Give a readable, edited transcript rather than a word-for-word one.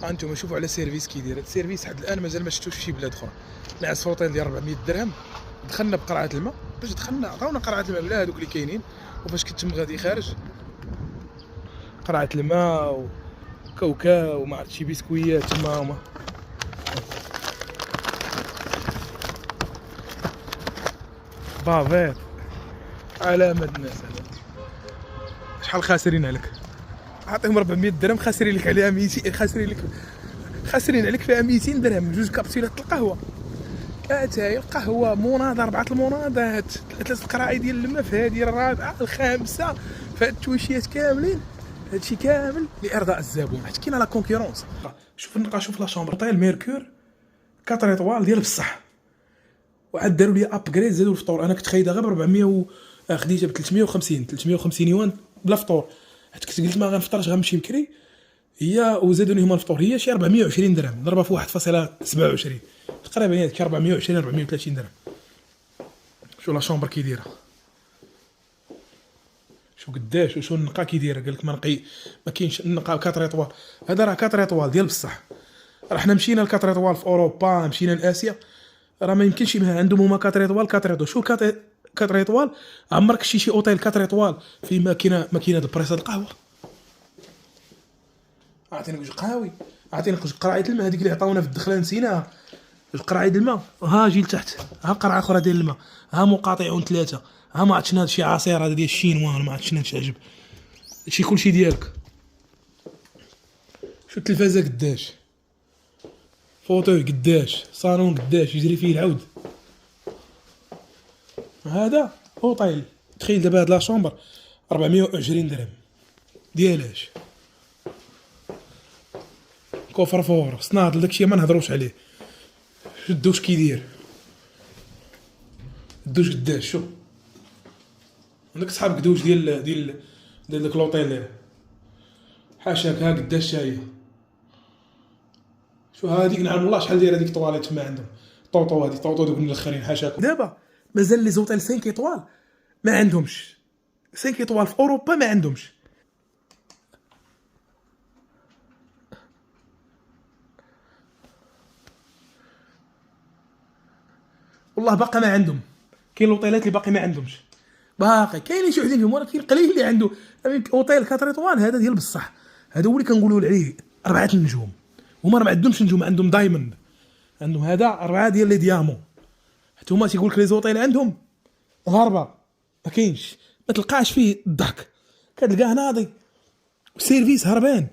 انتم شوفوا على سيرفيس كي داير. السيرفيس حد الان مازال ما شفتوش في شي بلاد اخرى. نعس في اوتيل ديال 400 درهم، دخلنا بقرعه الماء باش دخلنا عطاونا قرعه الماء بلا هذوك اللي كاينين، وفاش كنت غادي خارج قرعه الماء وكاوكاو وما عرفت شي بسكويات تما هما. بافيت علامة الناس هذا. شحال خاسرين عليك؟ عطيهم 400 درهم خاسرين لك عليها 200، خاسرين عليك فيها 200 درهم. جوج كابسولات القهوه، اتاي القهوه مناضه، 4 المناضات، 3 قراعي ديال الماء في هذه الرابعه الخامسه، في هاد التويشيات كاملين. هادشي كامل لارضاء الزبون حيت كاينه لا كونكورونس. شوف النقا، شوف لا شومبر طايل ميركور 4 ايطوال ديال بصح، وعاد داروا لي ابغريد زادوا الفطور. انا كنت خايده غير ب 400 خديتها ب 350 يوان بلا فطور، حيت كنت قلت ما غنفطرش غنمشي بكري. هي وزادوني هما الفطور هي شي 420 درهم ضربها في 1.27 تقريبا، هي 420 430 درهم. شو لا شومبر كي دايره، شو قداش، وشو النقا كي دايره. قال لك ما نقي، ما كاينش النقا 4 ايطوال. هذا راه 4 ايطوال ديال بصح. راه حنا مشينا ل 4 ايطوال في اوروبا، مشينا لاسيا، راه ما يمكنش عندهم هما 4 ايطوال 4 ايطوال. شو 4 ايطوال؟ عمرك شي اوتيل 4 ايطوال في ماكينه البريصه القهوه. عطيني جوج قهاوي، عطيني جوج قراعه الماء هذيك اللي عطاونا في الدخله نسيناها. جوج قراعه الماء، ها جي لتحت، ها قرعه اخرى ديال الماء، ها مقاطعون 3، ها ما عرفتش هذا شي عصير هذا ديال الشينوا، ما عرفتش هادشي عجب. هادشي كلشي ديالك. شو التلفازه قداش، فوتوي قداش، صالون قداش يجري فيه العود. هذا اوطيل، تخيل دابا هاد لا شومبر 420 درهم ديالاش. كوفر فور صناعة داكشي ما نهضروش عليه. شو الدوش كي داير، الدوش قداش، شوف عندك صحابك دوش ديال داك لوطيل حاشاك، ها قداش هي. شو هذيك نعلم والله شحال دايره هذيك طواليت تما عندهم، طوطو هذيك طوطو دوك الاخرين حاشاكم. دابا مازال لي زوطيل 5 ايطوال ما عندهمش، 5 ايطوال في اوروبا ما عندهمش. والله باقي ما عندهم، كاين لوطيلات اللي باقي ما عندهمش، باقي كاينين شي وحدين فيهم، ولكن قليل اللي عنده. اوتيل 4 ايطوال هذا ديال بصح، هذا هو اللي كنقولوا عليه 4 النجوم. هما ما عندهمش نجوم، عندهم دايموند، عندهم هذا 4 ديال لي ديامون. حتى هما تيقول لك لي زوطيل عندهم هاربه، ما كاينش، ما تلقاش فيه الضحك، كتلقاه ناضي وسيرفيس هربان.